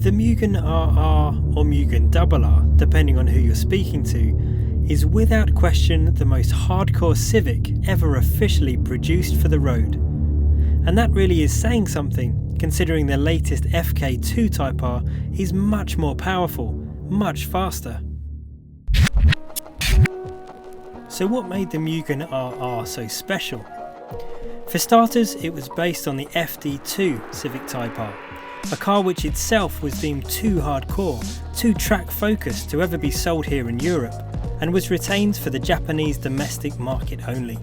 The Mugen RR or Mugen RR, depending on who you're speaking to, is without question the most hardcore Civic ever officially produced for the road. And that really is saying something, considering the latest FK2 Type R is much more powerful, much faster. So what made the Mugen RR so special? For starters, it was based on the FD2 Civic Type R, a car which itself was deemed too hardcore, too track focused to ever be sold here in Europe, and was retained for the Japanese domestic market only.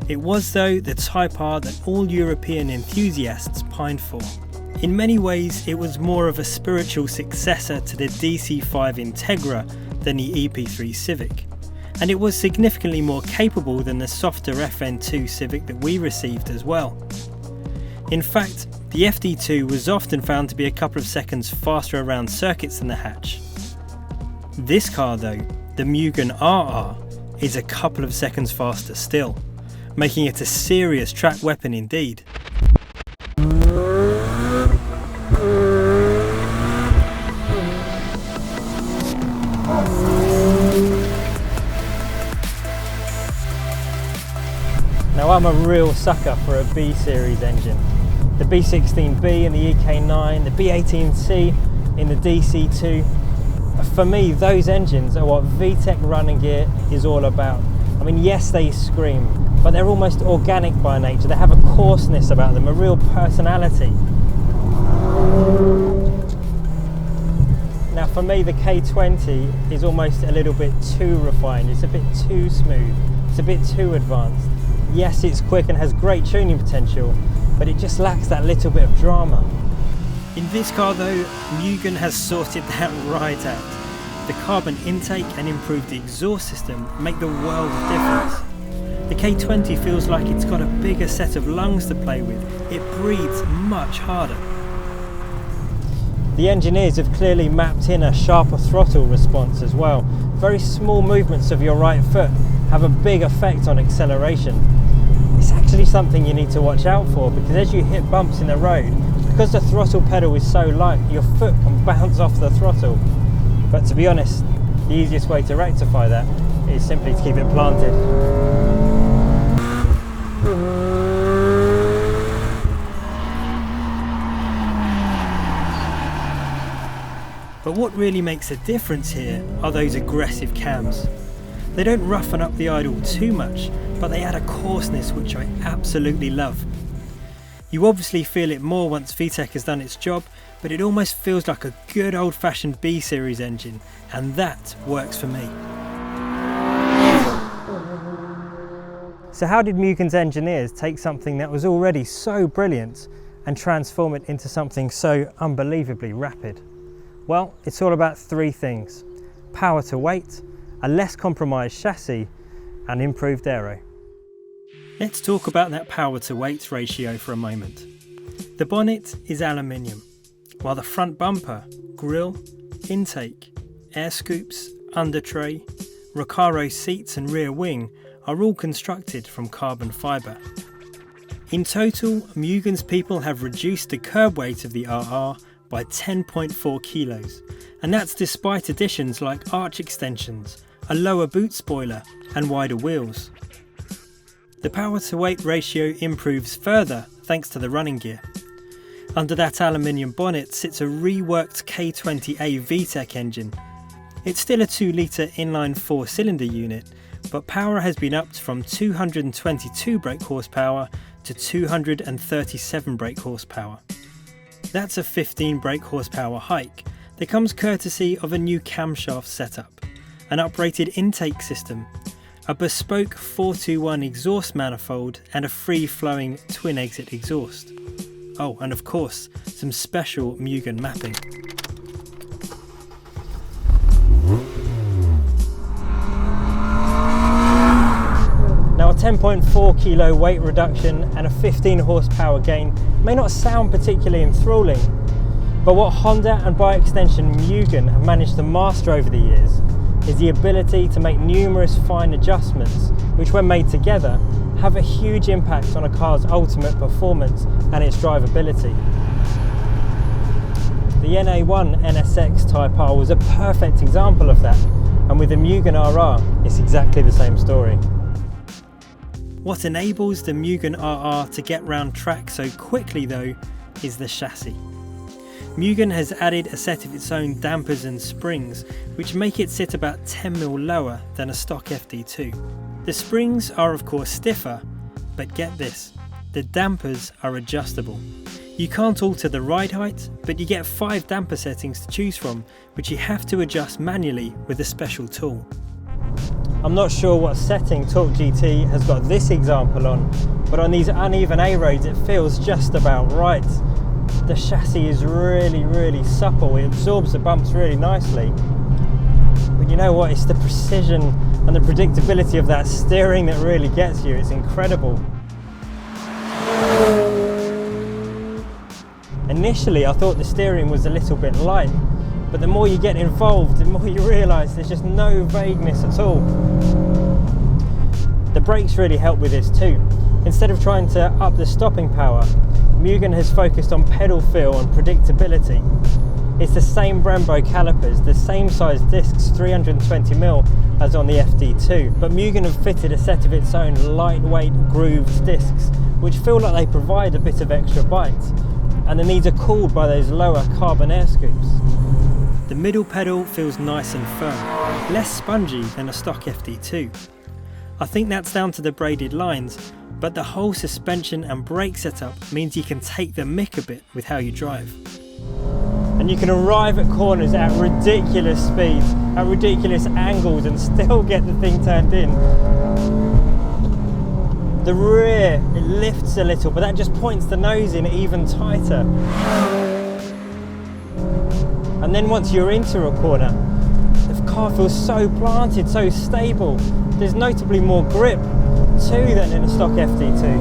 It was though the Type R that all European enthusiasts pined for. In many ways it was more of a spiritual successor to the DC5 Integra than the EP3 Civic, and it was significantly more capable than the softer FN2 Civic that we received as well. In fact, the FD2 was often found to be a couple of seconds faster around circuits than the hatch. This car though, the Mugen RR, is a couple of seconds faster still, making it a serious track weapon indeed. Now I'm a real sucker for a B series engine. The B16B in the EK9, the B18C in the DC2. For me, those engines are what V-tec running gear is all about. I mean, yes, they scream, but they're almost organic by nature. They have a coarseness about them, a real personality. Now for me, the K20 is almost a little bit too refined. It's a bit too smooth. It's a bit too advanced. Yes, it's quick and has great tuning potential, but it just lacks that little bit of drama. In this car though, Mugen has sorted that right out. The carbon intake and improved exhaust system make the world of difference. The K20 feels like it's got a bigger set of lungs to play with. It breathes much harder. The engineers have clearly mapped in a sharper throttle response as well. Very small movements of your right foot have a big effect on acceleration. It's actually something you need to watch out for, because as you hit bumps in the road, because the throttle pedal is so light, your foot can bounce off the throttle. But to be honest, the easiest way to rectify that is simply to keep it planted. But what really makes a difference here are those aggressive cams. They don't roughen up the idle too much, but they add a coarseness which I absolutely love. You obviously feel it more once V-tec has done its job, but it almost feels like a good old-fashioned B-series engine, and that works for me. So how did Mugen's engineers take something that was already so brilliant and transform it into something so unbelievably rapid? Well, it's all about three things: power to weight, a less compromised chassis, and improved aero. Let's talk about that power to weight ratio for a moment. The bonnet is aluminium, while the front bumper, grille, intake, air scoops, under tray, Recaro seats and rear wing are all constructed from carbon fibre. In total, Mugen's people have reduced the curb weight of the RR by 10.4 kilos, and that's despite additions like arch extensions, a lower boot spoiler and wider wheels. The power to weight ratio improves further thanks to the running gear. Under that aluminium bonnet sits a reworked K20A V-tec engine. It's still a 2-litre inline 4-cylinder unit, but power has been upped from 222 brake horsepower to 237 brake horsepower. That's a 15 brake horsepower hike that comes courtesy of a new camshaft setup, an uprated intake system, a bespoke 421 exhaust manifold and a free-flowing twin-exit exhaust. Oh, and of course, some special Mugen mapping. Now a 10.4 kilo weight reduction and a 15 horsepower gain may not sound particularly enthralling, but what Honda and by extension Mugen have managed to master over the years is the ability to make numerous fine adjustments which, when made together, have a huge impact on a car's ultimate performance and its drivability. The The NA1 NSX Type R was a perfect example of that, and with the Mugen RR, it's exactly the same story. What enables the Mugen RR to get round track so quickly though, is the chassis. Mugen has added a set of its own dampers and springs, which make it sit about 10mm lower than a stock FD2. The springs are of course stiffer, but get this, the dampers are adjustable. You can't alter the ride height, but you get 5 damper settings to choose from, which you have to adjust manually with a special tool. I'm not sure what setting Torque GT has got this example on, but on these uneven A roads it feels just about right. The chassis is really supple, it absorbs the bumps really nicely. But you know what, it's the precision and the predictability of that steering that really gets you, it's incredible. Initially I thought the steering was a little bit light, but the more you get involved, the more you realise there's just no vagueness at all. The brakes really help with this too. Instead of trying to up the stopping power, Mugen has focused on pedal feel and predictability. It's the same Brembo calipers, the same size discs, 320mm as on the FD2, but Mugen have fitted a set of its own lightweight grooved discs, which feel like they provide a bit of extra bite, and the knees are cooled by those lower carbon air scoops. The middle pedal feels nice and firm, less spongy than a stock FD2. I think that's down to the braided lines, but the whole suspension and brake setup means you can take the mick a bit with how you drive. And you can arrive at corners at ridiculous speeds, at ridiculous angles, and still get the thing turned in. The rear, it lifts a little, but that just points the nose in even tighter. And then once you're into a corner, the car feels so planted, so stable. There's notably more grip too than in a stock FD2.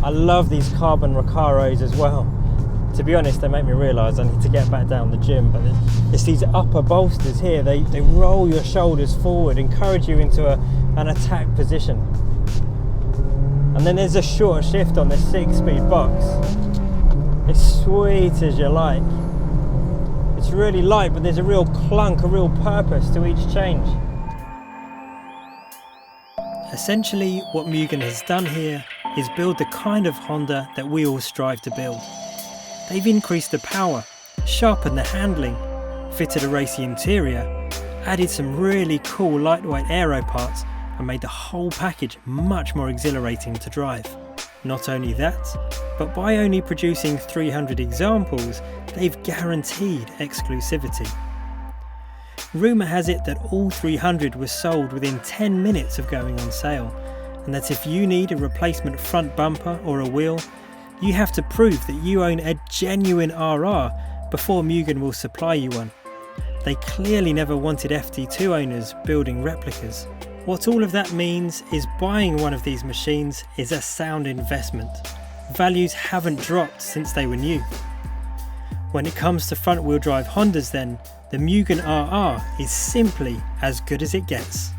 I love these carbon Recaros as well. To be honest, they make me realise I need to get back down the gym, but it's these upper bolsters here, they roll your shoulders forward, encourage you into an attack position. And then there's a short shift on this 6-speed box. It's sweet as you like. It's really light, but there's a real clunk, a real purpose to each change. Essentially, what Mugen has done here is build the kind of Honda that we all strive to build. They've increased the power, sharpened the handling, fitted a racy interior, added some really cool lightweight aero parts, and made the whole package much more exhilarating to drive. Not only that, but by only producing 300 examples, they've guaranteed exclusivity. Rumour has it that all 300 were sold within 10 minutes of going on sale, and that if you need a replacement front bumper or a wheel, you have to prove that you own a genuine RR before Mugen will supply you one. They clearly never wanted FD2 owners building replicas. What all of that means is buying one of these machines is a sound investment. Values haven't dropped since they were new. When it comes to front wheel drive Hondas then, the Mugen RR is simply as good as it gets.